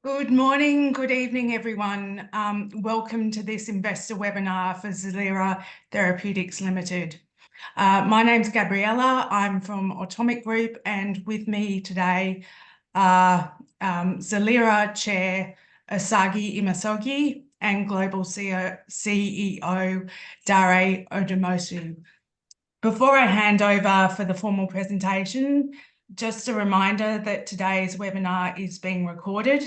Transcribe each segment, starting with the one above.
Good morning, good evening, everyone. Welcome to this investor webinar for Zelira Therapeutics Limited. My name's Gabriella. I'm from Atomic Group, and with me today are Zelira Chair Osagie Imasogie and Global CEO Dare Odumosu. Before I hand over for the formal presentation, just a reminder that today's webinar is being recorded,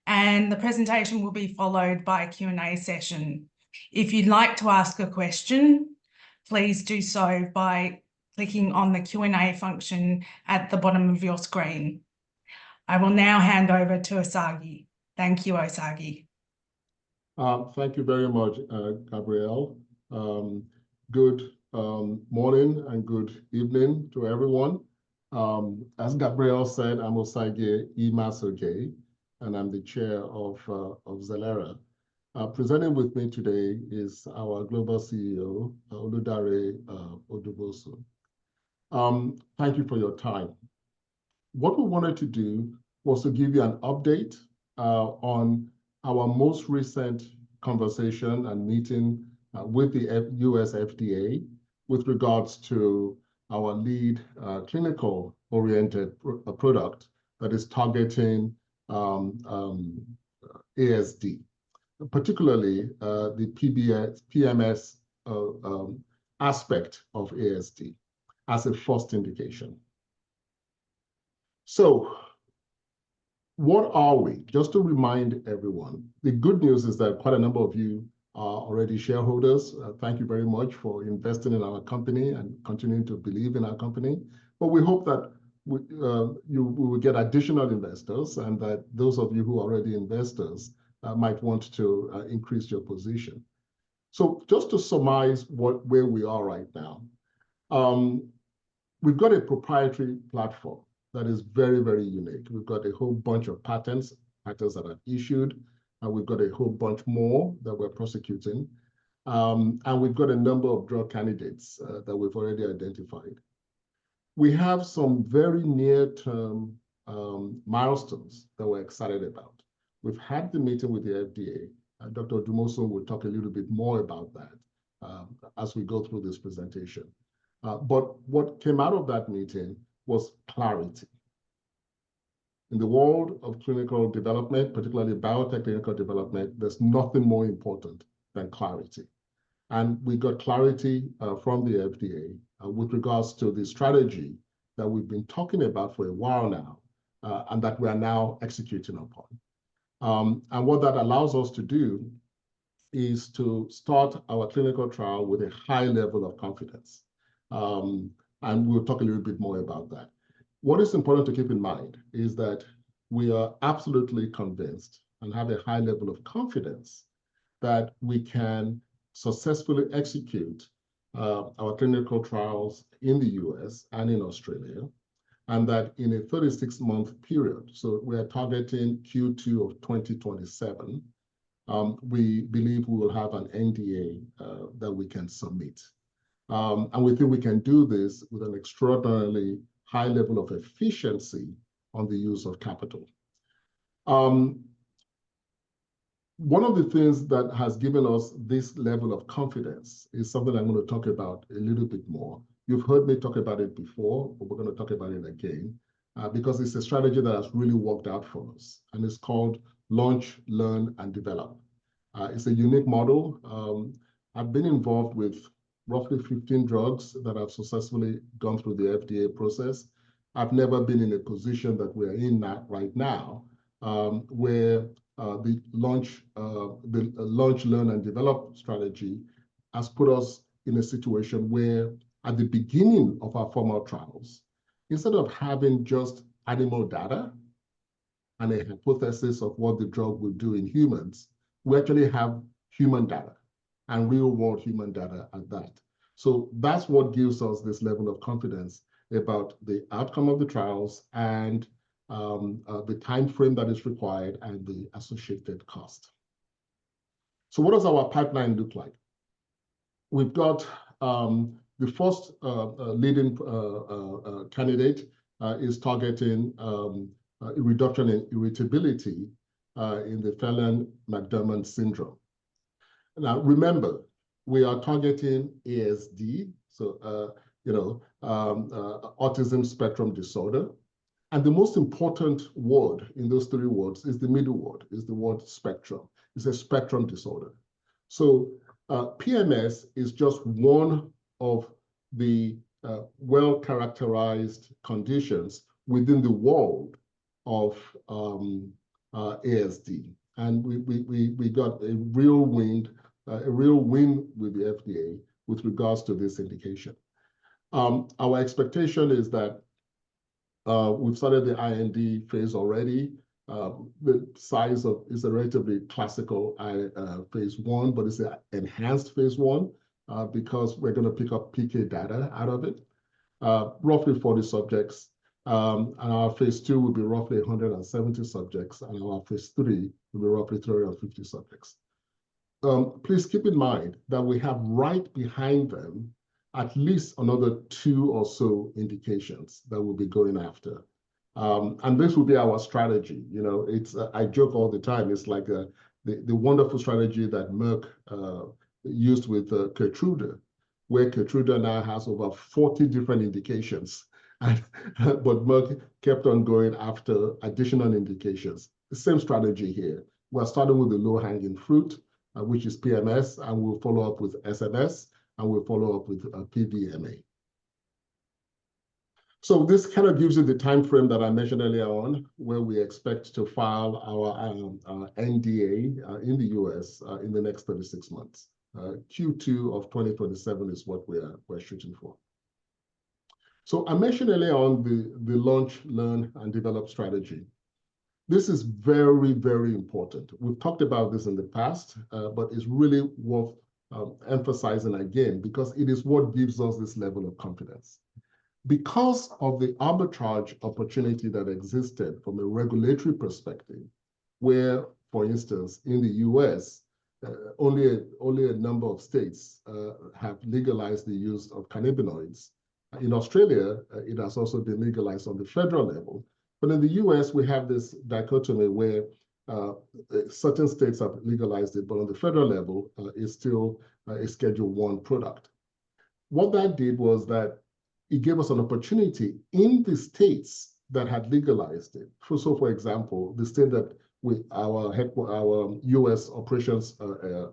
and the presentation will be followed by a Q&A session. If you'd like to ask a question, please do so by clicking on the Q&A function at the bottom of your screen. I will now hand over to Osagie. Thank you, Osagie. Thank you very much, Gabrielle. Good morning and good evening to everyone. As Gabrielle said, I'm Osagie Imasogie, and I'm the chair of Zelira. Presenting with me today is our global CEO, Oludare Odumosu. Thank you for your time. What we wanted to do was to give you an update on our most recent conversation and meeting with the US FDA with regards to our lead clinical-oriented product that is targeting ASD, particularly the PMS aspect of ASD as a first indication. So what are we? Just to remind everyone, the good news is that quite a number of you are already shareholders. Thank you very much for investing in our company and continuing to believe in our company. But we hope that we will get additional investors, and that those of you who are already investors might want to increase your position. So just to surmise where we are right now, we've got a proprietary platform that is very, very unique. We've got a whole bunch of patents that are issued, and we've got a whole bunch more that we're prosecuting. And we've got a number of drug candidates that we've already identified. We have some very near-term milestones that we're excited about. We've had the meeting with the FDA. Dr. Odumosu will talk a little bit more about that as we go through this presentation. But what came out of that meeting was clarity. In the world of clinical development, particularly biotech clinical development, there's nothing more important than clarity. And we got clarity from the FDA with regards to the strategy that we've been talking about for a while now, and that we are now executing upon. And what that allows us to do is to start our clinical trial with a high level of confidence. And we'll talk a little bit more about that. What is important to keep in mind is that we are absolutely convinced and have a high level of confidence that we can successfully execute our clinical trials in the US and in Australia, and that in a 36-month period, so we are targeting Q2 of 2027, we believe we will have an NDA that we can submit. And we think we can do this with an extraordinarily high level of efficiency on the use of capital. One of the things that has given us this level of confidence is something I'm going to talk about a little bit more. You've heard me talk about it before, but we're going to talk about it again, because it's a strategy that has really worked out for us, and it's called Launch, Learn, and Develop. It's a unique model. I've been involved with roughly 15 drugs that have successfully gone through the FDA process. I've never been in a position that we're in right now, where the launch, learn, and develop strategy has put us in a situation where, at the beginning of our formal trials, instead of having just animal data and a hypothesis of what the drug will do in humans, we actually have human data, and real-world human data at that. So that's what gives us this level of confidence about the outcome of the trials and the time frame that is required and the associated cost. So what does our pipeline look like? We've got the first leading candidate is targeting a reduction in irritability in the Phelan-McDermott syndrome. Now, remember, we are targeting ASD, so, autism spectrum disorder. And the most important word in those three words is the middle word, is the word spectrum. It's a spectrum disorder. So PMS is just one of the well-characterized conditions within the world of ASD. And we got a real win with the FDA with regards to this indication. Our expectation is that we've started the IND phase already. The size is a relatively classical phase 1, but it's an enhanced phase 1 because we're going to pick up PK data out of it. Roughly 40 subjects. And our phase 2 will be roughly 170 subjects, and our phase 3 will be roughly 350 subjects. Please keep in mind that we have right behind them at least another 2 or so indications that we'll be going after. And this will be our strategy. You know, it's I joke all the time. It's like the wonderful strategy that Merck used with Keytruda, where Keytruda now has over 40 different indications. But Merck kept on going after additional indications. The same strategy here. We're starting with the low-hanging fruit, which is PMS, and we'll follow up with SMS, and we'll follow up with PVMA. So this kind of gives you the time frame that I mentioned earlier on, where we expect to file our NDA in the US in the next 36 months. Q2 of 2027 is what we're shooting for. So I mentioned earlier on the launch, learn, and develop strategy. This is very, very important. We've talked about this in the past, but it's really worth emphasizing again, because it is what gives us this level of confidence. Because of the arbitrage opportunity that existed from a regulatory perspective, where, for instance, in the US, only a number of states have legalized the use of cannabinoids. In Australia, it has also been legalized on the federal level. But in the US, we have this dichotomy where certain states have legalized it, but on the federal level, it's still a Schedule I product. What that did was that it gave us an opportunity in the states that had legalized it. So, for example, the state that our US operations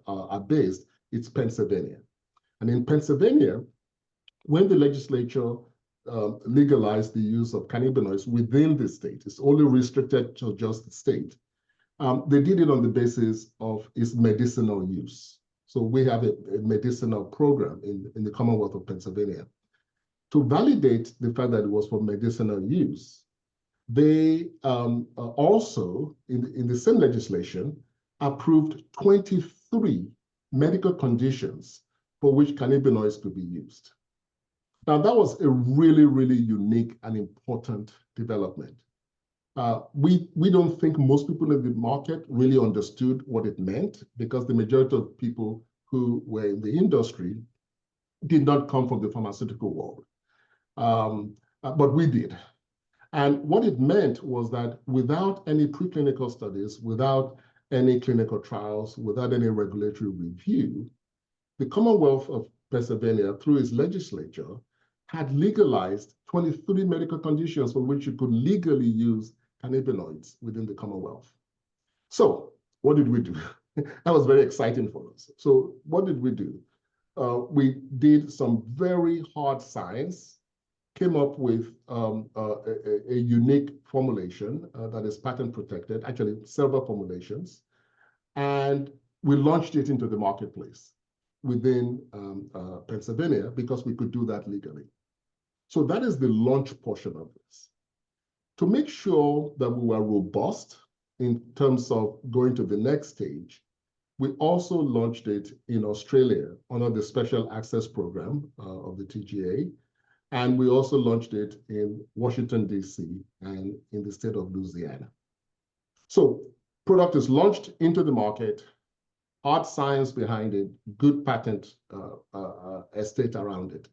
are based, it's Pennsylvania. And in Pennsylvania, when the legislature legalized the use of cannabinoids within the state, it's only restricted to just the state. They did it on the basis of its medicinal use. So we have a medicinal program in the Commonwealth of Pennsylvania. To validate the fact that it was for medicinal use, they also, in the same legislation, approved 23 medical conditions for which cannabinoids could be used. Now, that was a really, really unique and important development. We don't think most people in the market really understood what it meant, because the majority of people who were in the industry did not come from the pharmaceutical world. But we did. And what it meant was that without any preclinical studies, without any clinical trials, without any regulatory review, the Commonwealth of Pennsylvania, through its legislature, had legalized 23 medical conditions for which you could legally use cannabinoids within the Commonwealth. So what did we do? That was very exciting for us. So what did we do? We did some very hard science, came up with a unique formulation that is patent protected, actually several formulations, and we launched it into the marketplace within Pennsylvania because we could do that legally. So that is the launch portion of this. To make sure that we were robust in terms of going to the next stage, we also launched it in Australia under the Special Access Program of the TGA. And we also launched it in Washington, D.C. and in the state of Louisiana. So product is launched into the market, hard science behind it, good patent estate around it.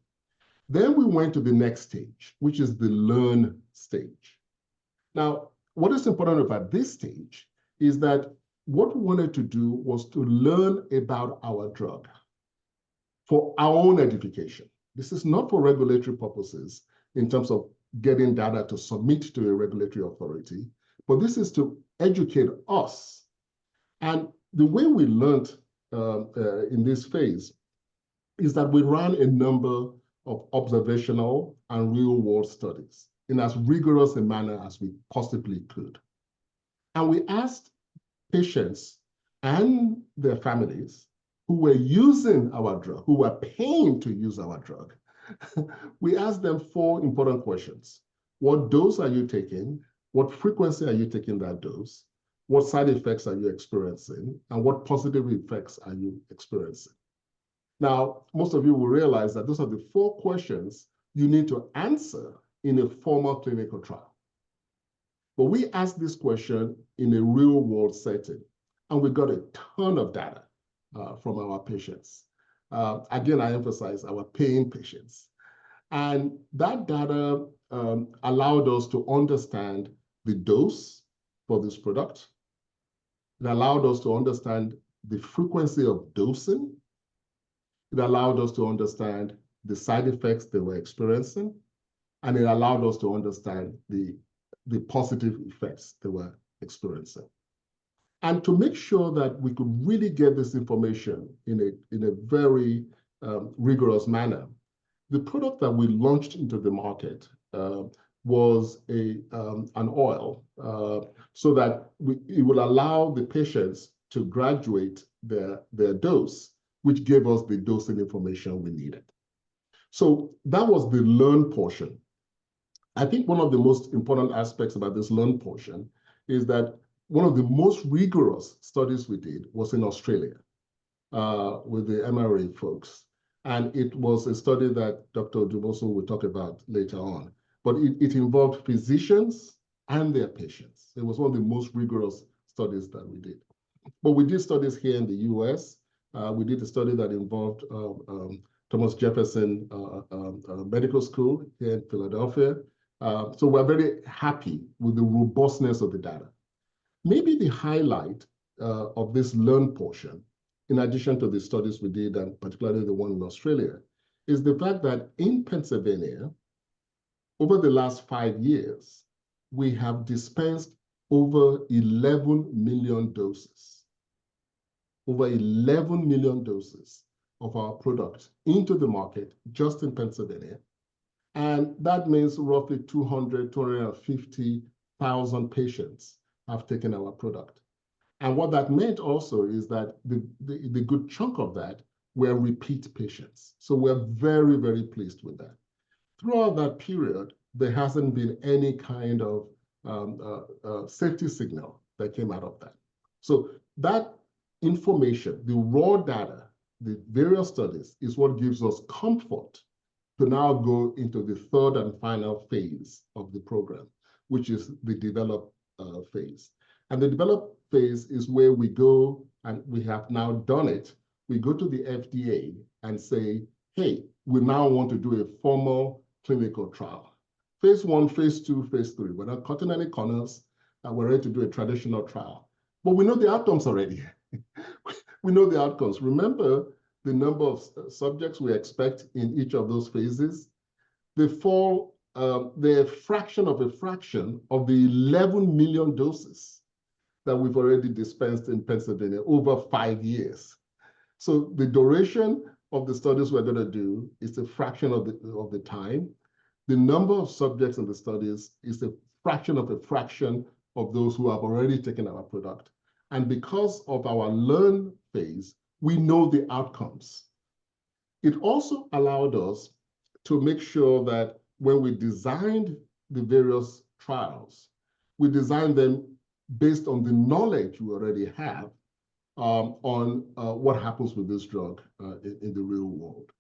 Then we went to the next stage, which is the learn stage. Now, what is important about this stage is that what we wanted to do was to learn about our drug for our own edification. This is not for regulatory purposes in terms of getting data to submit to a regulatory authority, but this is to educate us. And the way we learned in this phase is that we ran a number of observational and real-world studies in as rigorous a manner as we possibly could. And we asked patients and their families who were using our drug, who were paying to use our drug, we asked them 4 important questions. What dose are you taking? What frequency are you taking that dose? What side effects are you experiencing? And what positive effects are you experiencing? Now, most of you will realize that those are the 4 questions you need to answer in a formal clinical trial. But we asked this question in a real-world setting, and we got a ton of data from our patients. Again, I emphasize our paying patients. And that data allowed us to understand the dose for this product. It allowed us to understand the frequency of dosing. It allowed us to understand the side effects they were experiencing. And it allowed us to understand the positive effects they were experiencing. And to make sure that we could really get this information in a very rigorous manner, the product that we launched into the market was an oil, so that it would allow the patients to graduate their dose, which gave us the dosing information we needed. So that was the learn portion. I think one of the most important aspects about this learn portion is that one of the most rigorous studies we did was in Australia with the MRA folks. And it was a study that Dr. Odumosu will talk about later on. But it involved physicians and their patients. It was one of the most rigorous studies that we did. But we did studies here in the US. We did a study that involved Thomas Jefferson Medical School here in Philadelphia. So we're very happy with the robustness of the data. Maybe the highlight of this learn portion, in addition to the studies we did, and particularly the one in Australia, is the fact that in Pennsylvania, over the last 5 years, we have dispensed over 11 million doses. Over 11 million doses of our product into the market just in Pennsylvania. And that means roughly 250,000 patients have taken our product. And what that meant also is that the good chunk of that were repeat patients. So we're very, very pleased with that. Throughout that period, there hasn't been any kind of safety signal that came out of that. So that information, the raw data, the various studies, is what gives us comfort to now go into the 3rd and final phase of the program, which is the develop phase. And the develop phase is where we go, and we have now done it. We go to the FDA and say, hey, we now want to do a formal clinical trial. Phase 1, phase 2, phase 3. We're not cutting any corners, and we're ready to do a traditional trial. But we know the outcomes already. We know the outcomes. Remember the number of subjects we expect in each of those phases? They fall, they're a fraction of the 11 million doses that we've already dispensed in Pennsylvania over 5 years. So the duration of the studies we're going to do is a fraction of the time. The number of subjects in the studies is a fraction of those who have already taken our product. And because of our learn phase, we know the outcomes. It also allowed us to make sure that when we designed the various trials, we designed them based on the knowledge we already have on what happens with this drug in the real world.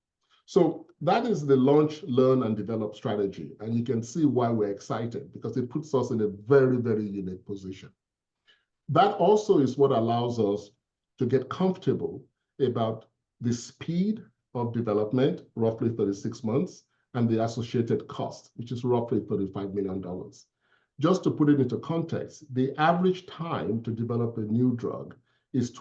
So that is the launch, learn, and develop strategy. And you can see why we're excited, because it puts us in a very, very unique position. That also is what allows us to get comfortable about the speed of development, roughly 36 months, and the associated cost, which is roughly $35 million. just to put it into context, the average time to develop a new drug is 10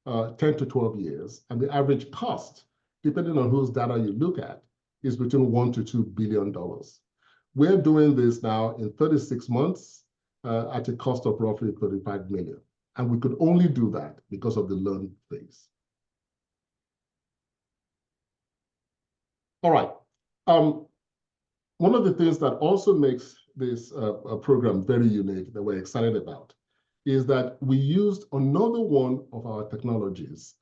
to 12 years, and the average cost, depending on whose data you look at, is between $1 to $2 billion. We're doing this now in 36 months at a cost of roughly 35 million. And we could only do that because of the learn phase. All right. One of the things that also makes this program very unique that we're excited about is that we used another one of our technologies,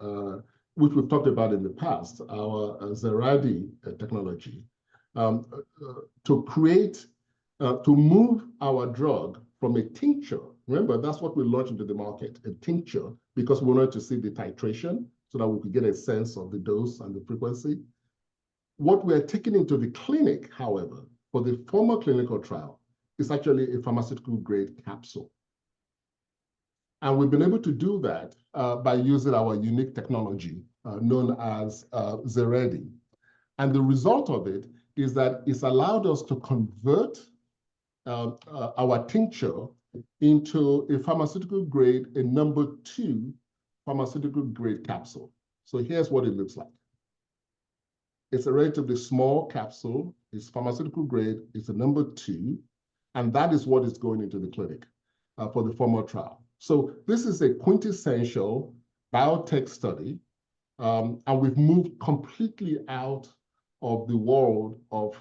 which we've talked about in the past, our Zelira technology, to create, to move our drug from a tincture. Remember, that's what we launched into the market, a tincture, because we wanted to see the titration so that we could get a sense of the dose and the frequency. What we're taking into the clinic, however, for the former clinical trial, is actually a pharmaceutical grade capsule. And we've been able to do that by using our unique technology known as Zelira. And the result of it is that it's allowed us to convert our tincture into a pharmaceutical grade, a number 2 pharmaceutical grade capsule. So here's what it looks like. It's a relatively small capsule. It's pharmaceutical grade. It's a number 2. And that is what is going into the clinic for the formal trial. So this is a quintessential biotech study. And we've moved completely out of the world of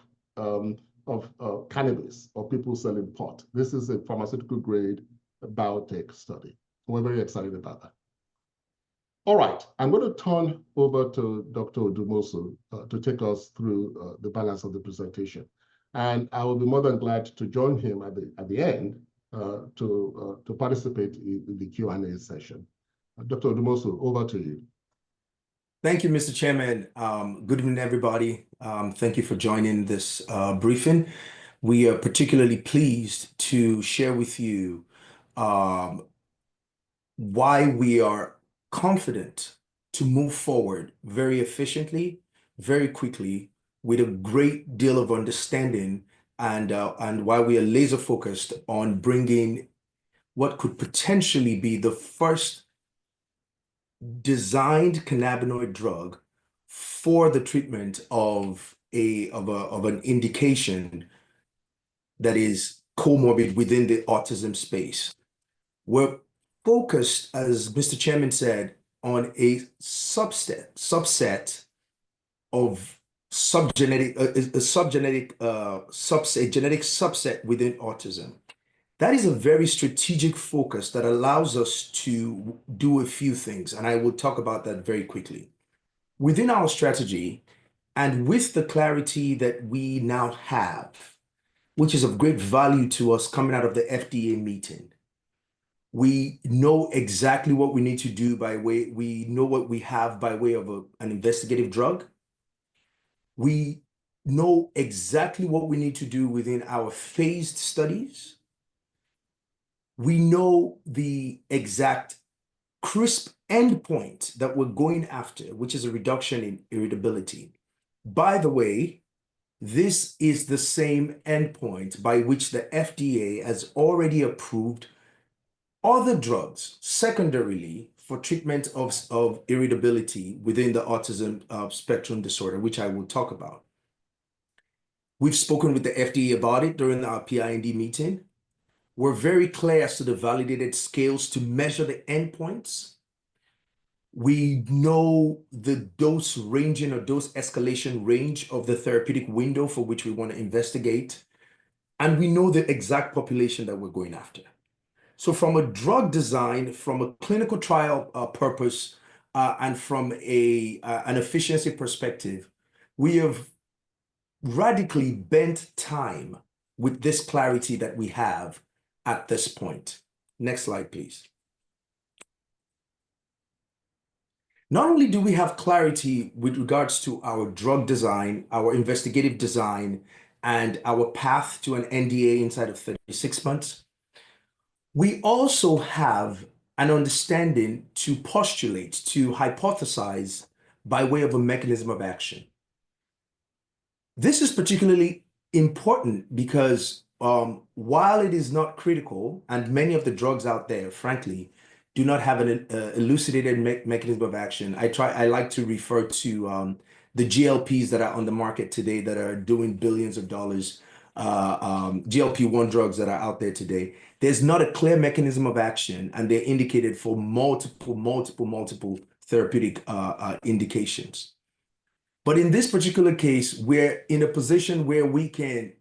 cannabis or people selling pot. This is a pharmaceutical grade biotech study. We're very excited about that. All right, I'm going to turn over to Dr. Odumosu to take us through the balance of the presentation. And I will be more than glad to join him at the end to participate in the Q&A session. Dr. Odumosu, over to you. Thank you, Mr. Chairman. Good evening, everybody. Thank you for joining this briefing. We are particularly pleased to share with you why we are confident to move forward very efficiently, very quickly, with a great deal of understanding, and why we are laser focused on bringing what could potentially be the first designed cannabinoid drug for the treatment of an indication that is comorbid within the autism space. We're focused, as Mr. Chairman said, on a subset of genetic subset within autism. That is a very strategic focus that allows us to do a few things, and I will talk about that very quickly. Within our strategy, and with the clarity that we now have, which is of great value to us coming out of the FDA meeting, we know exactly what we need to do we know what we have by way of an investigative drug. We know exactly what we need to do within our phased studies. We know the exact crisp endpoint that we're going after, which is a reduction in irritability. By the way, this is the same endpoint by which the FDA has already approved other drugs secondarily for treatment of irritability within the autism spectrum disorder, which I will talk about. We've spoken with the FDA about it during our pre-IND meeting. We're very clear as to the validated scales to measure the endpoints. We know the dose ranging or dose escalation range of the therapeutic window for which we want to investigate. And we know the exact population that we're going after. So from a drug design, from a clinical trial purpose, and from an efficiency perspective, we have radically bent time with this clarity that we have at this point. Next slide, please. Not only do we have clarity with regards to our drug design, our investigative design, and our path to an NDA inside of 36 months, we also have an understanding to postulate, to hypothesize by way of a mechanism of action. This is particularly important because while it is not critical, and many of the drugs out there, frankly, do not have an elucidated mechanism of action, I like to refer to the GLPs that are on the market today that are doing billions of dollars, GLP-1 drugs that are out there today. There's not a clear mechanism of action, and they're indicated for multiple therapeutic indications. But in this particular case, we're in a position where we can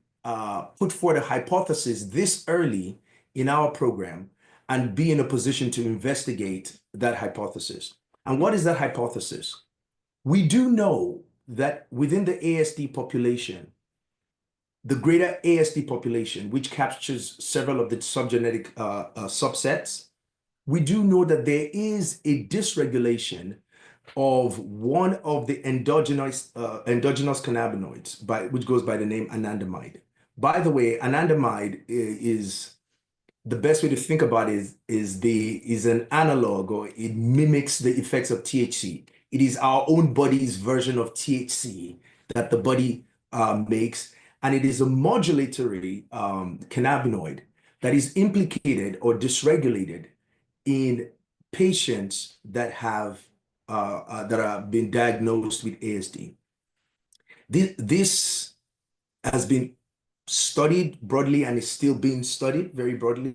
put forward a hypothesis this early in our program and be in a position to investigate that hypothesis. And what is that hypothesis? We do know that within the ASD population, the greater ASD population, which captures several of the subgenetic subsets, we do know that there is a dysregulation of one of the endogenous cannabinoids, which goes by the name anandamide. By the way, anandamide is the best way to think about it is an analog, or it mimics the effects of THC. It is our own body's version of THC that the body makes, and it is a modulatory cannabinoid that is implicated or dysregulated in patients that have been diagnosed with ASD. This has been studied broadly and is still being studied very broadly.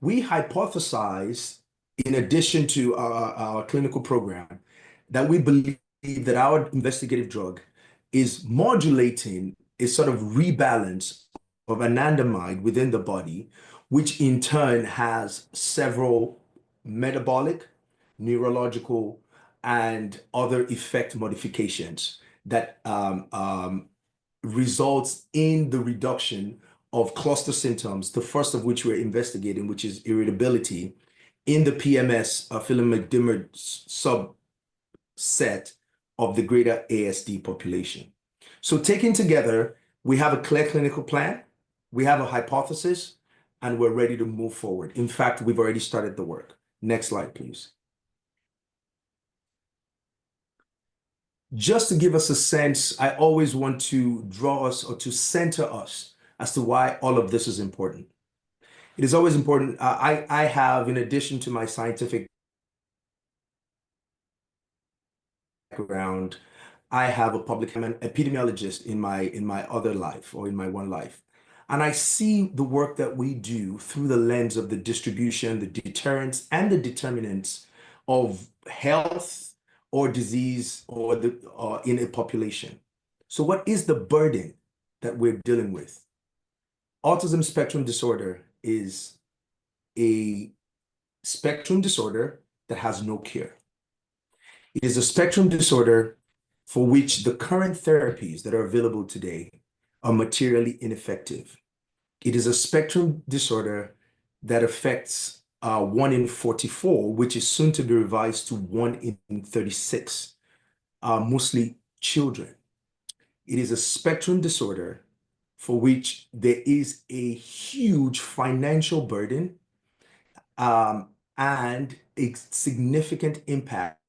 We hypothesize, in addition to our clinical program, that we believe that our investigative drug is modulating a sort of rebalance of anandamide within the body, which in turn has several metabolic, neurological, and other effect modifications that results in the reduction of cluster symptoms, the first of which we're investigating, which is irritability, in the PMS phenylmedimer subset of the greater ASD population. So taken together, we have a clear clinical plan, we have a hypothesis, and we're ready to move forward. In fact, we've already started the work. Next slide, please. Just to give us a sense, I always want to draw us or to center us as to why all of this is important. It is always important. I have, in addition to my scientific background, I have I'm an epidemiologist in my other life, or in my one life. And I see the work that we do through the lens of the distribution, the deterrence, and the determinants of health or disease or in a population. So what is the burden that we're dealing with? Autism spectrum disorder is a spectrum disorder that has no cure. It is a spectrum disorder for which the current therapies that are available today are materially ineffective. It is a spectrum disorder that affects 1 in 44, which is soon to be revised to 1 in 36, mostly children. It is a spectrum disorder for which there is a huge financial burden and a significant impact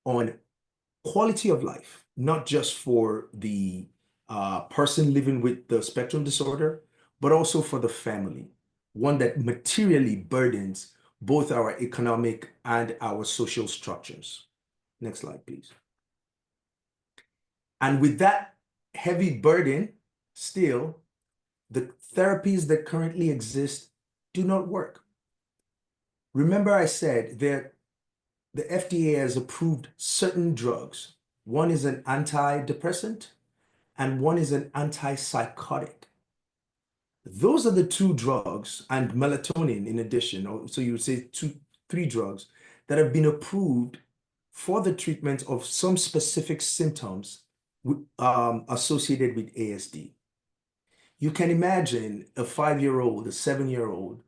on quality of life, not just for the person living with the spectrum disorder, but also for the family, one that materially burdens both our economic and our social structures. Next slide, please. And with that heavy burden, still, the therapies that currently exist do not work. Remember I said that the FDA has approved certain drugs. One is an antidepressant and one is an antipsychotic. Those are the two drugs, and melatonin in addition, so you would say 3 drugs that have been approved for the treatment of some specific symptoms associated with ASD. You can imagine a 5-year-old, a 7-year-old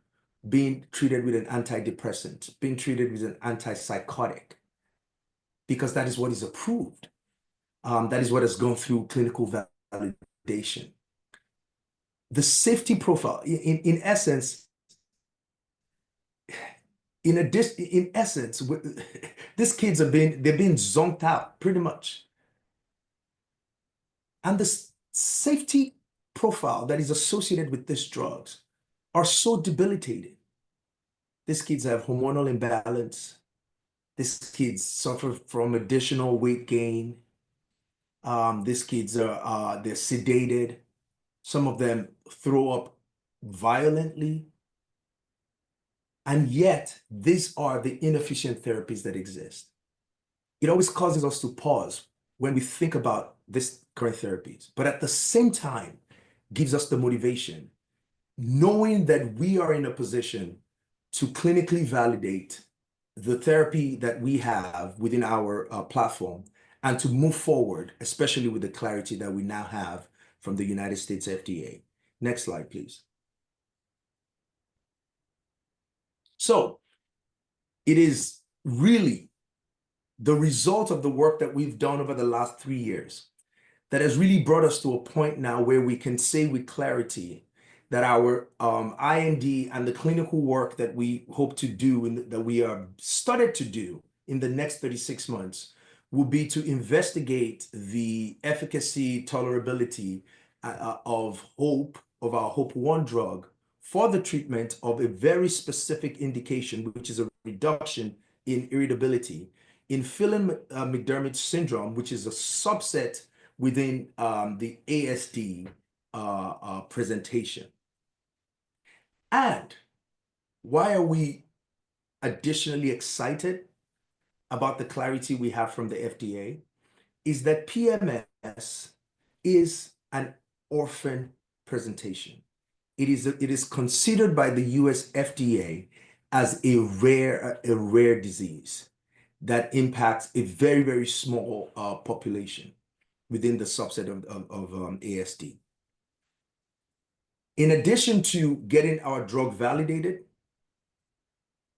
being treated with an antidepressant, being treated with an antipsychotic, because that is what is approved. That is what has gone through clinical validation. The safety profile, in essence, these kids they're being zonked out pretty much. And the safety profile that is associated with these drugs are so debilitating. These kids have hormonal imbalance. These kids suffer from additional weight gain. These kids they're sedated. Some of them throw up violently. And yet, these are the inefficient therapies that exist. It always causes us to pause when we think about these current therapies, but at the same time, gives us the motivation, knowing that we are in a position to clinically validate the therapy that we have within our platform and to move forward, especially with the clarity that we now have from the United States FDA. Next slide, please. So it is really the result of the work that we've done over the last 3 years that has really brought us to a point now where we can say with clarity that our IND and the clinical work that we hope to do and that we are started to do in the next 36 months will be to investigate the efficacy, tolerability of our HOPE-1 drug for the treatment of a very specific indication, which is a reduction in irritability in Phelan-McDermid syndrome, which is a subset within the ASD presentation. And why are we additionally excited about the clarity we have from the FDA is that PMS is an orphan presentation. It is considered by the US FDA as a rare disease that impacts a very, very small population within the subset of ASD. In addition to getting our drug validated,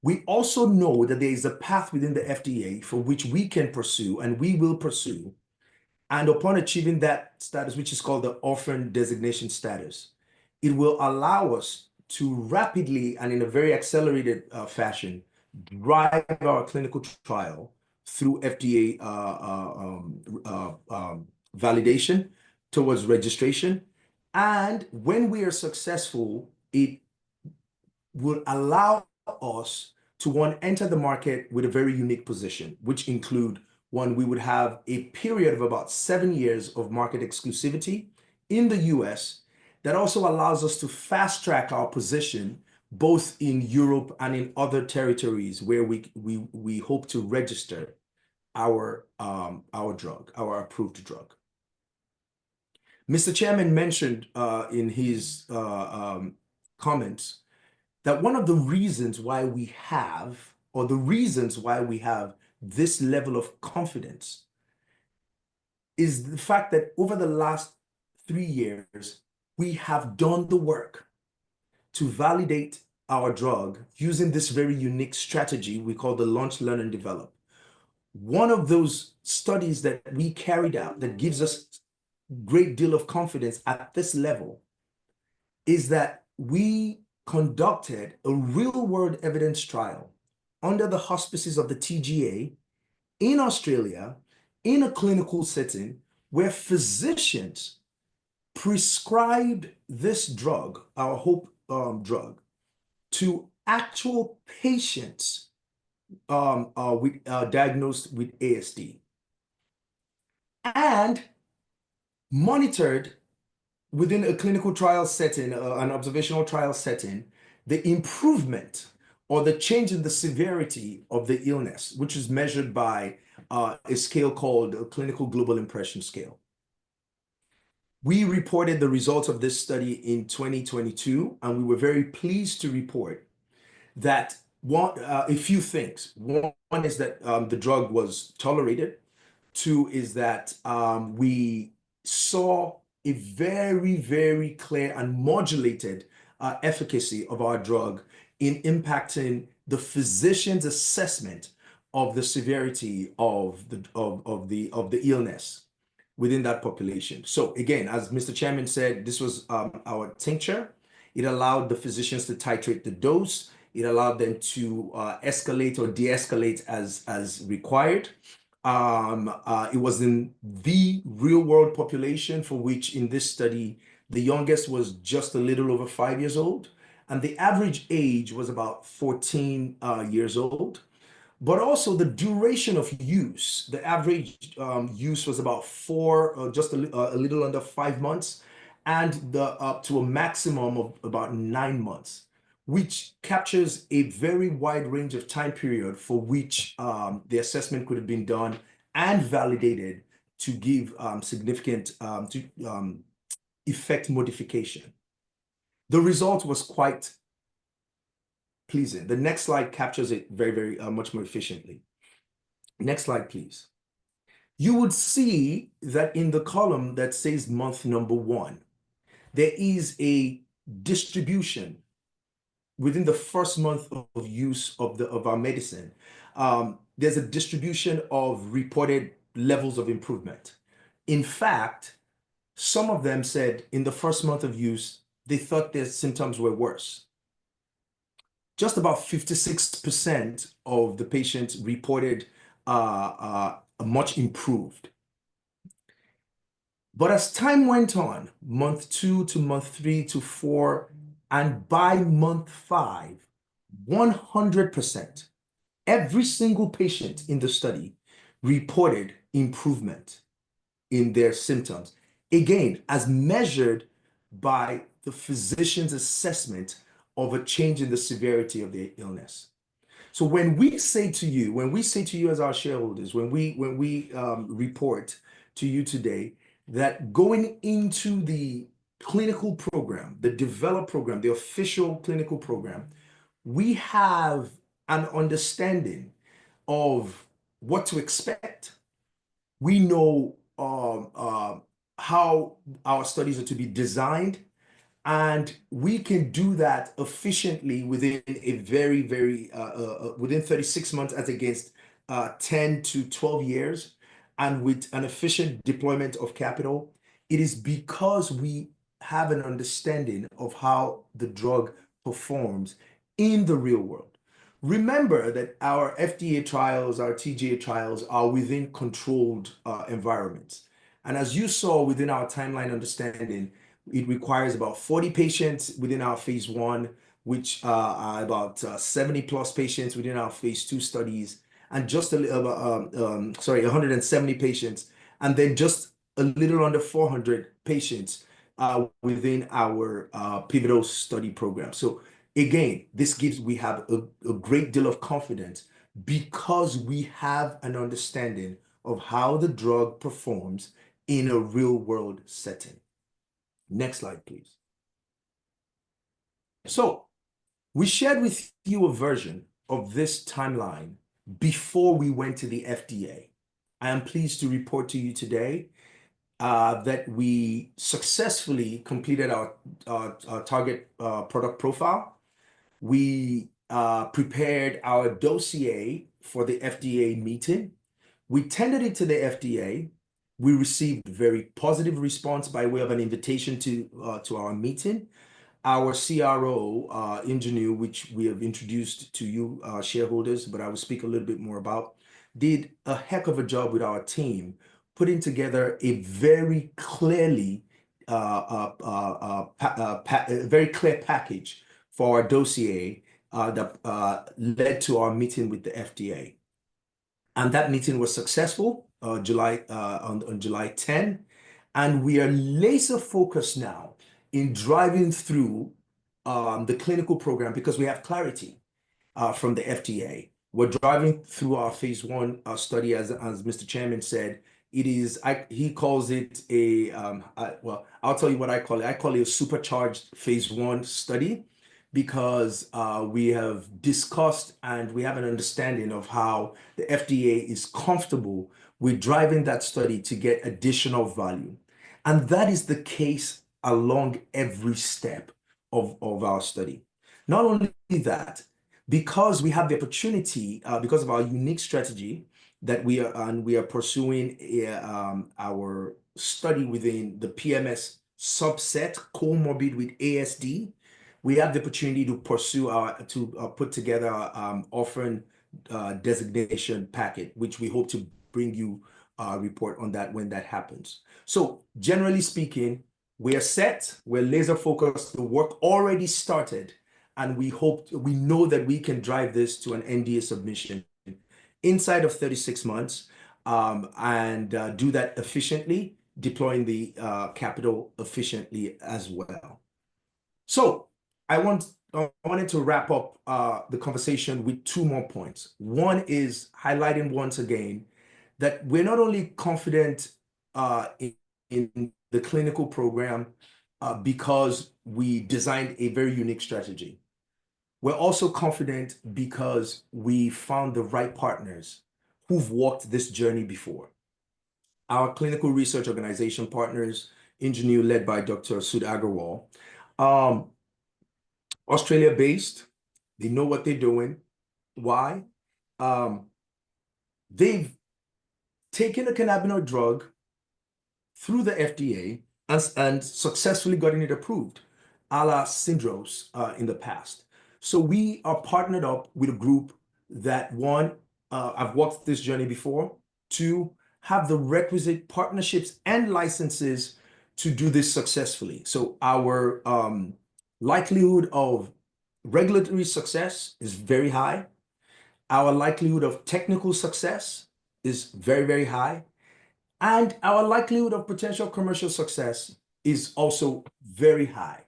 we also know that there is a path within the FDA for which we can pursue and we will pursue. And upon achieving that status, which is called the orphan designation status, it will allow us to rapidly and in a very accelerated fashion drive our clinical trial through FDA validation towards registration. And when we are successful, it will allow us to enter the market with a very unique position, which include one, we would have a period of about 7 years of market exclusivity in the US that also allows us to fast track our position both in Europe and in other territories where we hope to register our drug, our approved drug. Mr. Chairman mentioned in his comments that one of the reasons why we have, or the reasons why we have this level of confidence is the fact that over the last 3 years, we have done the work to validate our drug using this very unique strategy we call the launch, learn, and develop. One of those studies that we carried out that gives us a great deal of confidence at this level is that we conducted a real-world evidence trial under the auspices of the TGA in Australia in a clinical setting where physicians prescribed this drug, our HOPE drug, to actual patients diagnosed with ASD and monitored within a clinical trial setting, an observational trial setting, the improvement or the change in the severity of the illness, which is measured by a scale called a Clinical Global Impression Scale. We reported the results of this study in 2022, and we were very pleased to report that a few things. One is that the drug was tolerated. Two is that we saw a very, very clear and modulated efficacy of our drug in impacting the physician's assessment of the severity of the illness within that population. So again, as Mr. Chairman said, this was our tincture. It allowed the physicians to titrate the dose. It allowed them to escalate or de-escalate as required. It was in the real world population for which in this study, The youngest was just a little over 5 years old, and the average age was about 14 years old. But also the duration of use, the average use was about just a little under 5 months, and up to a maximum of about 9 months, which captures a very wide range of time period for which the assessment could have been done and validated to give significant effect modification. The result was quite pleasing. The next slide captures it very much more efficiently. Next slide, please. You would see that in the column that says month number 1, there is a distribution within the first month of use of our medicine. There's a distribution of reported levels of improvement. In fact, some of them said in the first month of use, they thought their symptoms were worse. Just about 56% of the patients reported much improved. But as time went on, month 2 to month 3 to 4, and by month 5, 100%, every single patient in the study reported improvement in their symptoms. Again, as measured by the physician's assessment of a change in the severity of their illness. So when we say to you as our shareholders, when we report to you today that going into the clinical program, the developed program, the official clinical program, we have an understanding of what to expect. We know how our studies are to be designed, and we can do that efficiently within within 36 months as against 10 to 12 years, and with an efficient deployment of capital. It is because we have an understanding of how the drug performs in the real world. Remember that our FDA trials, our TGA trials are within controlled environments. And as you saw within our timeline understanding, it requires about 40 patients within our phase 1, which are about 70 plus patients within our phase 2 studies, and just 170 patients, and then just a little under 400 patients within our pivotal study program. So again, we have a great deal of confidence because we have an understanding of how the drug performs in a real world setting. Next slide, please. So we shared with you a version of this timeline before we went to the FDA. I am pleased to report to you today that we successfully completed our target product profile. We prepared our dossier for the FDA meeting. We tendered it to the FDA. We received very positive response by way of an invitation to our meeting. Our CRO, Ingenu, which we have introduced to you shareholders, but I will speak a little bit more about, did a heck of a job with our team, putting together a very clearly, very clear package for our dossier that led to our meeting with the FDA. And that meeting was successful on July 10. And we are laser focused now in driving through the clinical program because we have clarity from the FDA. We're driving through our phase 1 study, as Mr. Chairman said. It is, he calls it well, I'll tell you what I call it. I call it a supercharged phase 1 study because we have discussed and we have an understanding of how the FDA is comfortable with driving that study to get additional value. And that is the case along every step of our study. Not only that, because we have the opportunity, because of our unique strategy that we are pursuing our study within the PMS subset comorbid with ASD, we have the opportunity to pursue put together orphan designation packet, which we hope to bring you a report on that when that happens. So generally speaking, We are set, we're laser focused, the work already started, and we know that we can drive this to an NDA submission inside of 36 months and do that efficiently, deploying the capital efficiently as well. So I wanted to wrap up the conversation with two more points. One is highlighting once again that we're not only confident in the clinical program because we designed a very unique strategy. We're also confident because we found the right partners who've walked this journey before. Our clinical research organization partners, Ingenue, led by Dr. Sud Agarwal, Australia-based, they know what they're doing. Why? They've taken a cannabinoid drug through the FDA and successfully gotten it approved, a la Syndros in the past. So we are partnered up with a group that, one, I've walked this journey before, two, have the requisite partnerships and licenses to do this successfully. So our likelihood of regulatory success is very high. Our likelihood of technical success is very, very high. And our likelihood of potential commercial success is also very high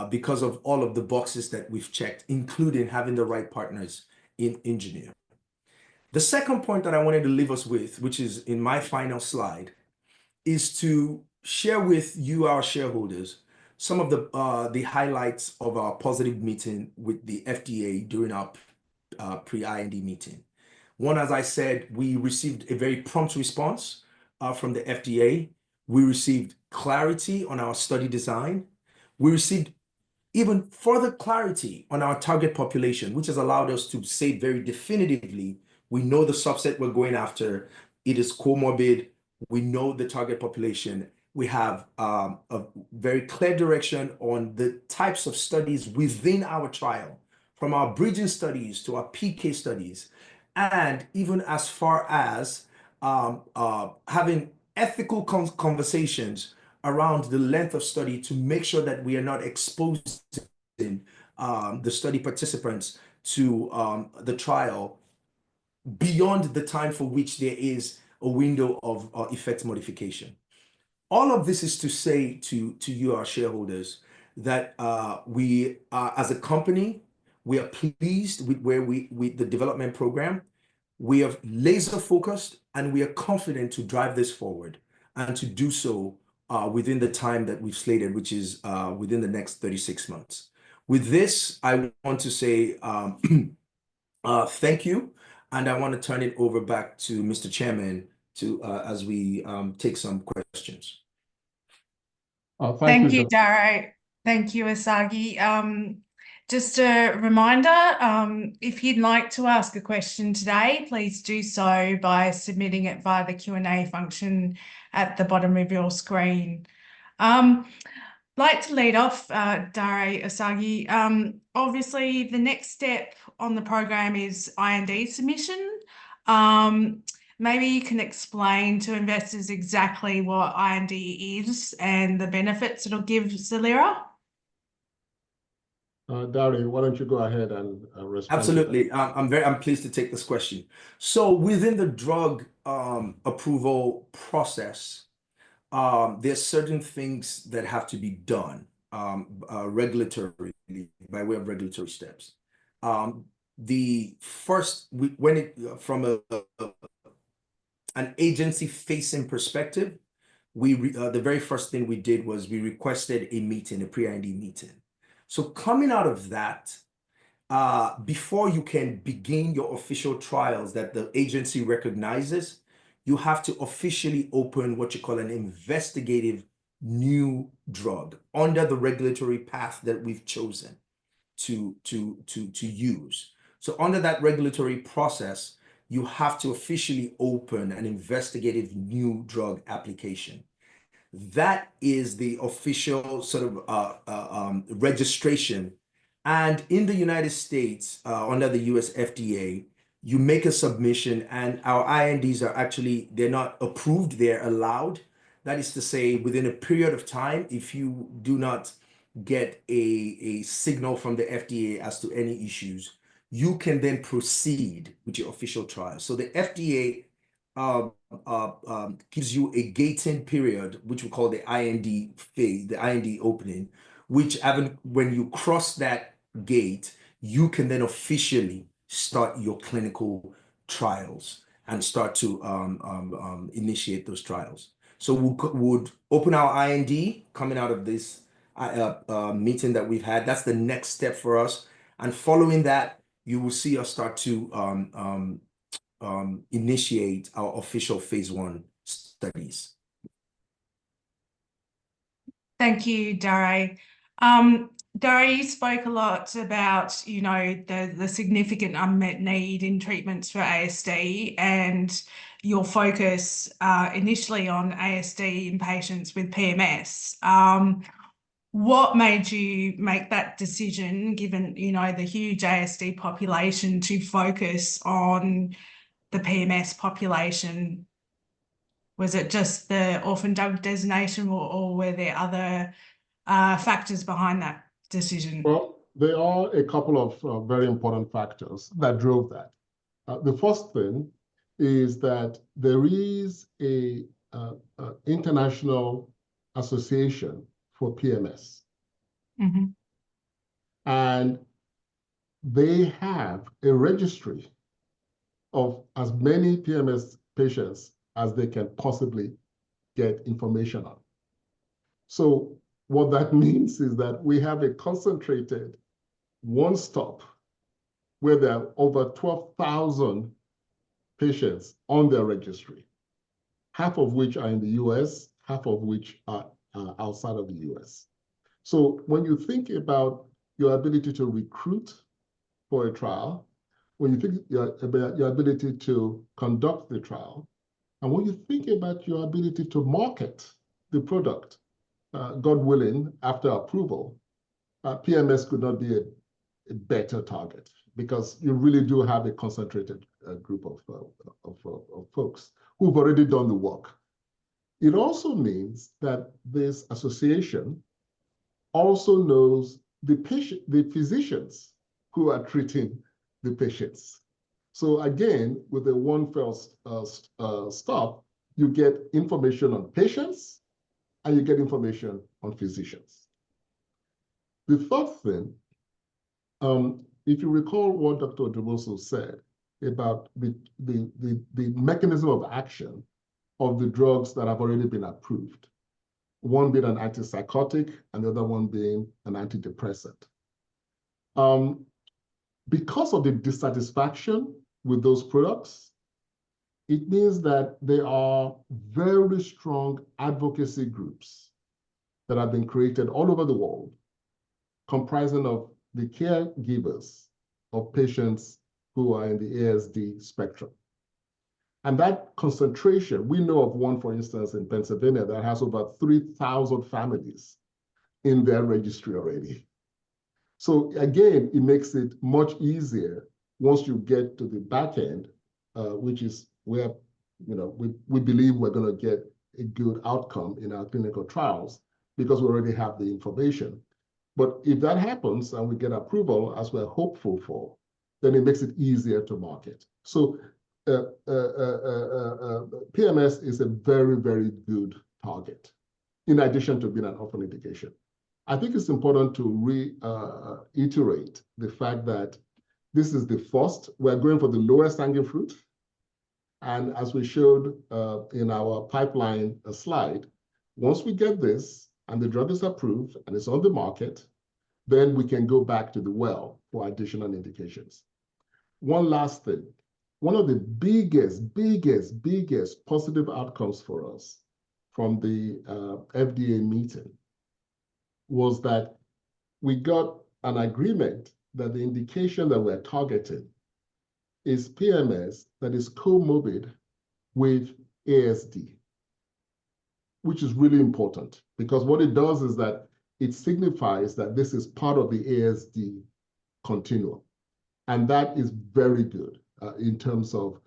because of all of the boxes that we've checked, including having the right partners in Ingenue. The second point that I wanted to leave us with, which is in my final slide, is to share with you, our shareholders, some of the highlights of our positive meeting with the FDA during our pre-IND meeting. One, as I said, we received a very prompt response from the FDA. We received clarity on our study design. We received even further clarity on our target population, which has allowed us to say very definitively, we know the subset we're going after. It is comorbid. We know the target population. We have a very clear direction on the types of studies within our trial, from our bridging studies to our PK studies, and even as far as having ethical conversations around the length of study to make sure that we are not exposing the study participants to the trial beyond the time for which there is a window of effect modification. All of this is to say to you, our shareholders, that we as a company, we are pleased with with the development program. We are laser focused and we are confident to drive this forward and to do so within the time that we've slated, which is within the next 36 months. With this, I want to say thank you. And I want to turn it over back to Mr. Chairman to as we take some questions. Thank you, Dare. Thank you, Osagie. Just a reminder, if you'd like to ask a question today, please do so by submitting it via the Q&A function at the bottom of your screen. Like to lead off, Dare, Osagie. Obviously, the next step on the program is IND submission. Maybe you can explain to investors exactly what IND is and the benefits it'll give Zelira. Dari, why don't you go ahead and respond? Absolutely. I'm pleased to take this question. So within the drug approval process, there's certain things that have to be done regulatory, by way of regulatory steps. The first, from an agency-facing perspective, the very first thing we did was we requested a meeting, a pre-IND meeting. So coming out of that, before you can begin your official trials that the agency recognizes, you have to officially open what you call an investigative new drug under the regulatory path that we've chosen to use. So under that regulatory process, you have to officially open an investigative new drug application. That is the official sort of registration. And in the United States, under the US FDA, you make a submission and our INDs are actually, they're not approved, they're allowed. That is to say, within a period of time, if you do not get a signal from the FDA as to any issues, you can then proceed with your official trial. So the FDA gives you a gating period, which we call the IND phase, the IND opening, which when you cross that gate, you can then officially start your clinical trials and start to initiate those trials. So we would open our IND coming out of this meeting that we've had. That's the next step for us. And following that, you will see us start to initiate our official phase 1 studies. Thank you, Dare. Dare, you spoke a lot about, you know, the significant unmet need in treatments for ASD and your focus initially on ASD in patients with PMS. What made you make that decision, given, you know, the huge ASD population, to focus on the PMS population? Was it just the orphan drug designation, or were there other factors behind that decision? Well, there are a couple of very important factors that drove that. The first thing is that there is a international association for PMS. Mm-hmm. And they have a registry of as many PMS patients as they can possibly get information on. So what that means is that we have a concentrated one-stop where there are over 12,000 patients on their registry, half of which are in the US, half of which are outside of the US. So when you think about your ability to recruit for a trial, when you think about your ability to conduct the trial, and when you think about your ability to market the product, God willing, after approval, PMS could not be a better target, because you really do have a concentrated group of folks who've already done the work. It also means that this association also knows the physicians who are treating the patients. So again, with a one first stop, you get information on patients and you get information on physicians. The third thing, if you recall what Dr. Odumosu said about the mechanism of action of the drugs that have already been approved, one being an antipsychotic and the other one being an antidepressant. Because of the dissatisfaction with those products, it means that there are very strong advocacy groups that have been created all over the world, comprising of the caregivers of patients who are in the ASD spectrum. And that concentration, we know of one, for instance, in Pennsylvania that has over 3,000 families in their registry already. So again, it makes it much easier once you get to the back end, which is where we believe we're going to get a good outcome in our clinical trials, because we already have the information. But if that happens and we get approval, as we're hopeful for, then it makes it easier to market. So PMS is a very, very good target, in addition to being an orphan indication. I think it's important to reiterate the fact that this is the first. We're going for the lowest hanging fruit. And as we showed in our pipeline slide, once we get this and the drug is approved and it's on the market, then we can go back to the well for additional indications. One last thing. One of the biggest positive outcomes for us from the FDA meeting was that we got an agreement that the indication that we're targeting is PMS that is comorbid with ASD, which is really important, because what it does is that it signifies that this is part of the ASD continuum. And that is very good in terms of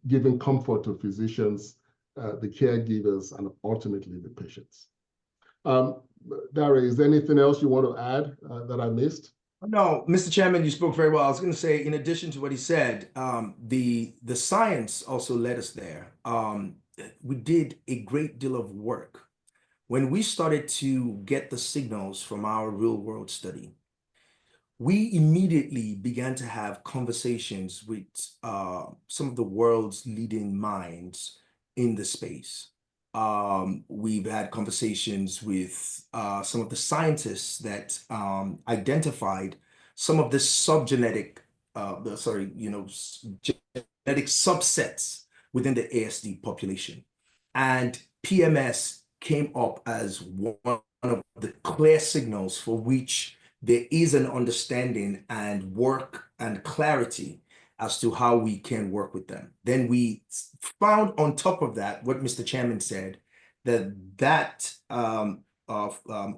giving comfort to physicians the caregivers, and ultimately the patients. Dare, is there anything else you want to add that I missed? No, Mr. Chairman, you spoke very well. I was going to say, in addition to what he said, the science also led us there. We did a great deal of work. When we started to get the signals from our real-world study, we immediately began to have conversations with some of the world's leading minds in the space. We've had conversations with some of the scientists that identified some of the genetic subsets within the ASD population. And PMS came up as one of the clear signals for which there is an understanding and work and clarity as to how we can work with them. Then we found on top of that, what Mr. Chairman said, that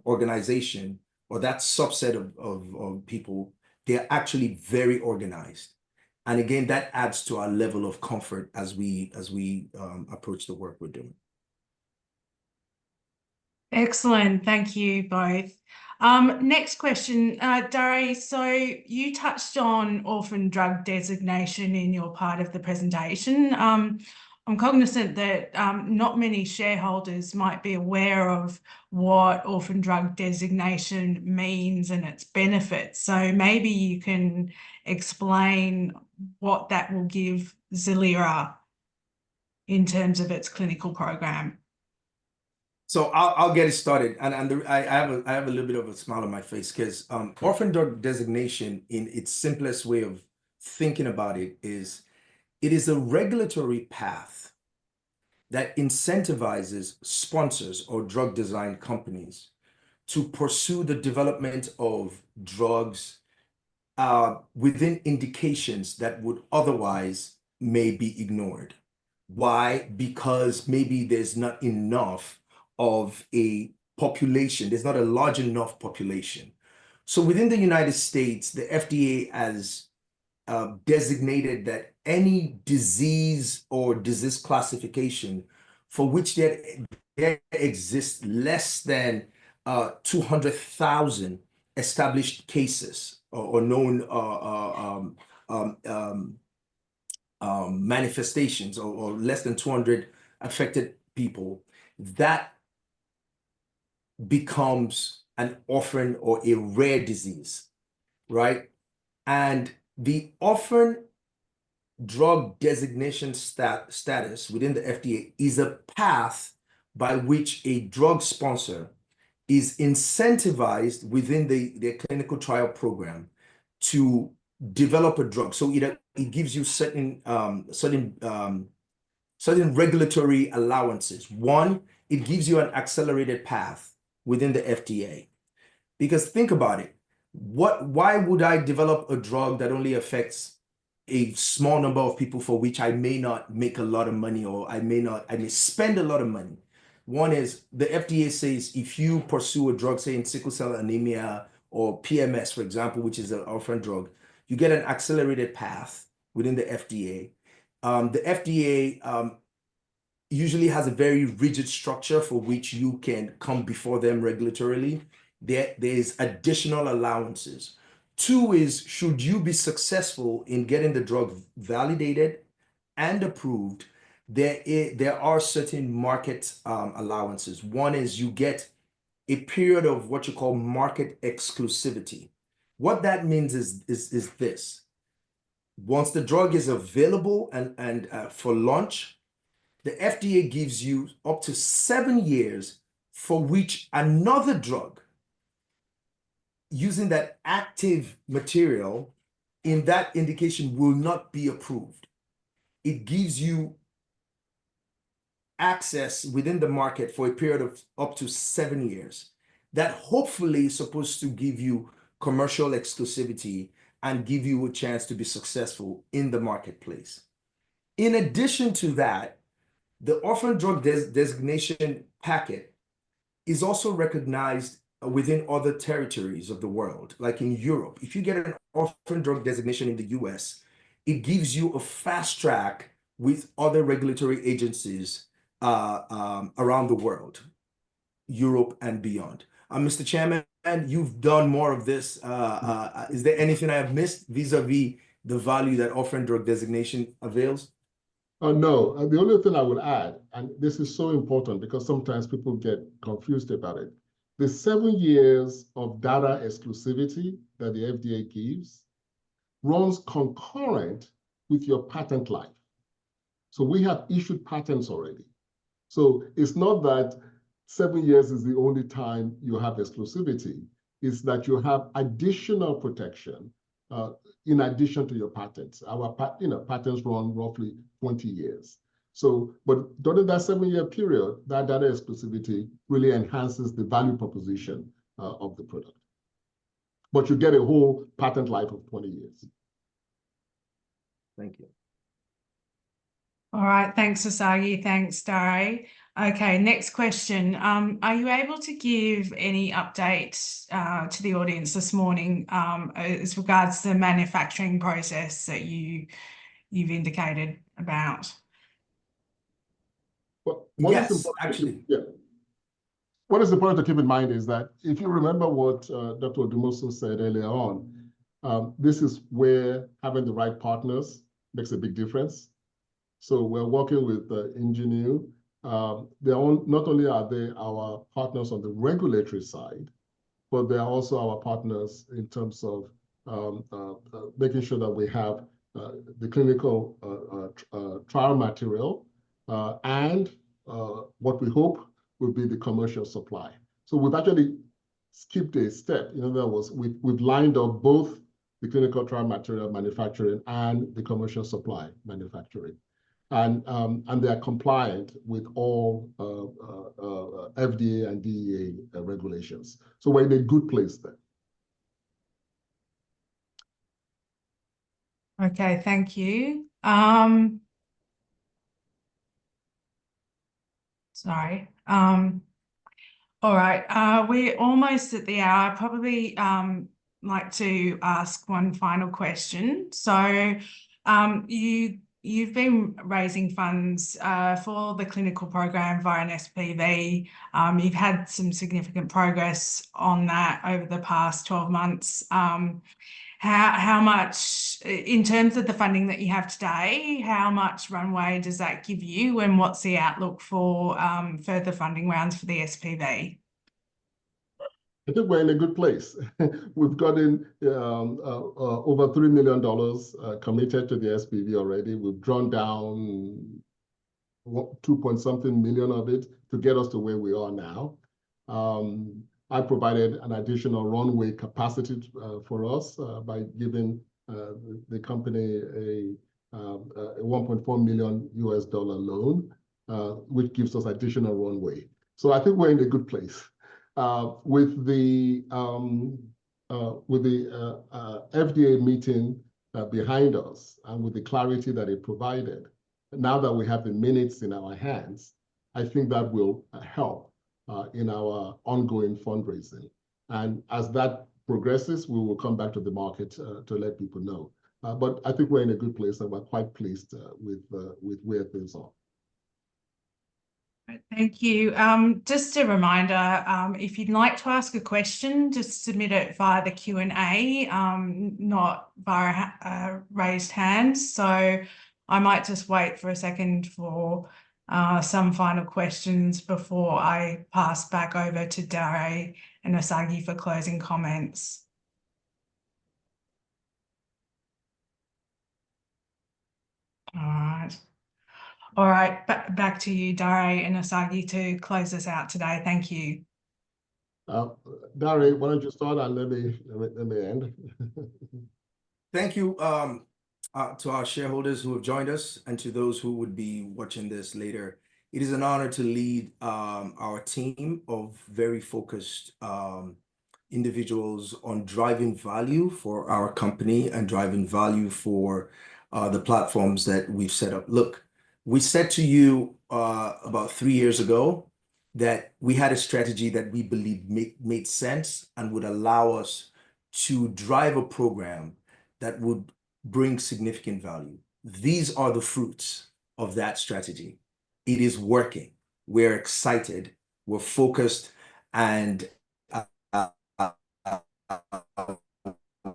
organization or that subset of people, they're actually very organized. And again, that adds to our level of comfort as we approach the work we're doing. Excellent. Thank you both. Next question, Dare, so you touched on orphan drug designation in your part of the presentation. I'm cognizant that not many shareholders might be aware of what orphan drug designation means and its benefits. So maybe you can explain what that will give Zelira in terms of its clinical program. So I'll get it started, and I have a little bit of a smile on my face because orphan drug designation, in its simplest way of thinking about it is a regulatory path that incentivizes sponsors or drug design companies to pursue the development of drugs within indications that would otherwise may be ignored. Why? Because maybe there's not enough of a population, there's not a large enough population. So within the United States, the FDA has designated that any disease or disease classification for which there exists less than 200,000 established cases or known manifestations or less than 200 affected people, that becomes an orphan or a rare disease, right? And the orphan drug designation status within the FDA is a path by which a drug sponsor is incentivized within their clinical trial program to develop a drug. So it gives you certain regulatory allowances. One, it gives you an accelerated path within the FDA. Because think about it, why would I develop a drug that only affects a small number of people for which I may not make a lot of money, or I may spend a lot of money? One is the FDA says if you pursue a drug, say in sickle cell anemia or PMS, for example, which is an orphan drug, you get an accelerated path within the FDA. The FDA usually has a very rigid structure for which you can come before them regulatorily. There's additional allowances. Two is, should you be successful in getting the drug validated and approved, there are certain market allowances. One is you get a period of what you call market exclusivity. What that means is this. Once the drug is available and for launch, the FDA gives you up to 7 years for which another drug using that active material in that indication will not be approved. It gives you access within the market for a period of up to 7 years. That hopefully is supposed to give you commercial exclusivity and give you a chance to be successful in the marketplace. In addition to that, the orphan drug designation packet is also recognized within other territories of the world, like in Europe. If you get an orphan drug designation in the US, it gives you a fast track with other regulatory agencies around the world, Europe and beyond. Mr. Chairman, you've done more of this. Is there anything I have missed vis-a-vis the value that orphan drug designation avails? No, the only thing I would add, and this is so important because sometimes people get confused about it, the 7 years of data exclusivity that the FDA gives runs concurrent with your patent life. So we have issued patents already. So it's not that 7 years is the only time you have exclusivity. It's that you have additional protection in addition to your patents. Our patents run roughly 20 years. So, but during that 7-year period, that data exclusivity really enhances the value proposition of the product. But you get a whole patent life of 20 years. Thank you. All right, thanks, Osagie. Thanks, Dare. Okay, next question. Are you able to give any updates to the audience this morning as regards to the manufacturing process that you've indicated about? Well, yes, actually. Yeah. What is important to keep in mind is that if you remember what Dr. Odumosu said earlier on, this is where having the right partners makes a big difference. So we're working with Ingenue. Not only are they our partners on the regulatory side, but they are also our partners in terms of making sure that we have the clinical trial material and what we hope will be the commercial supply. So we've actually skipped a step. In other words, we've lined up both the clinical trial material manufacturing and the commercial supply manufacturing. And they are compliant with all FDA and DEA regulations. So we're in a good place there. Okay, thank you. Sorry. All right, we're almost at the hour. I'd probably like to ask one final question. So you've been raising funds for the clinical program via an SPV. You've had some significant progress on that over the past 12 months. How much, in terms of the funding that you have today, how much runway does that give you, and what's the outlook for further funding rounds for the SPV? I think we're in a good place. We've gotten over $3 million committed to the SPV already. We've drawn down 2-point-something million of it to get us to where we are now. I provided an additional runway capacity for us by giving the company a $1.4 million loan, which gives us additional runway. So I think we're in a good place. With the FDA meeting behind us and with the clarity that it provided, now that we have the minutes in our hands, I think that will help in our ongoing fundraising. And as that progresses, we will come back to the market to let people know. But I think we're in a good place and we're quite pleased with where things are. Thank you. Just a reminder, if you'd like to ask a question, just submit it via the Q&A, not via raised hands. So I might just wait for a second for some final questions before I pass back over to Dare and Osagie for closing comments. All right, back to you, Dare and Osagie, to close us out today. Thank you. Dare, why don't you start and let me end. Thank you to our shareholders who have joined us and to those who would be watching this later. It is an honor to lead our team of very focused individuals on driving value for our company and driving value for the platforms that we've set up. Look, we said to you about 3 years ago that we had a strategy that we believe made sense and would allow us to drive a program that would bring significant value. These are the fruits of that strategy. it is working. We're excited, we're focused, and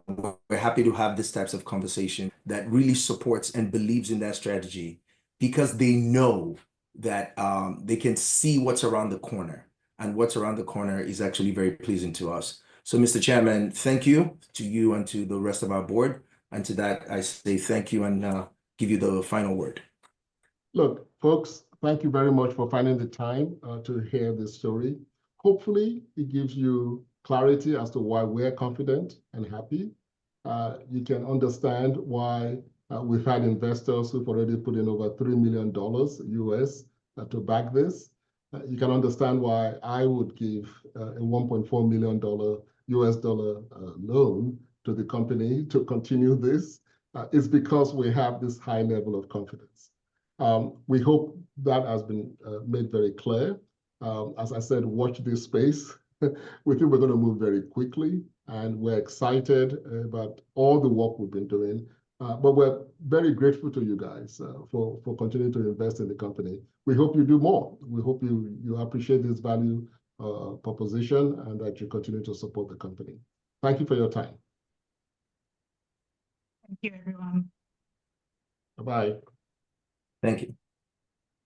we're happy to have these types of conversation that really supports and believes in that strategy, because they know that they can see what's around the corner, and what's around the corner is actually very pleasing to us. So, Mr. Chairman, thank you to you and to the rest of our board. And to that, I say thank you and give you the final word. Look, folks, thank you very much for finding the time to hear this story. Hopefully, it gives you clarity as to why we're confident and happy. You can understand why we've had investors who've already put in over $3 million US to back this. You can understand why I would give a $1.4 million US dollar loan to the company to continue this. It's because we have this high level of confidence. We hope that has been made very clear. As I said, watch this space. We think we're going to move very quickly, and we're excited about all the work we've been doing. But we're very grateful to you guys for continuing to invest in the company. We hope you do more. We hope you appreciate this value proposition, and that you continue to support the company. Thank you for your time. Thank you, everyone. Bye-bye. Thank you.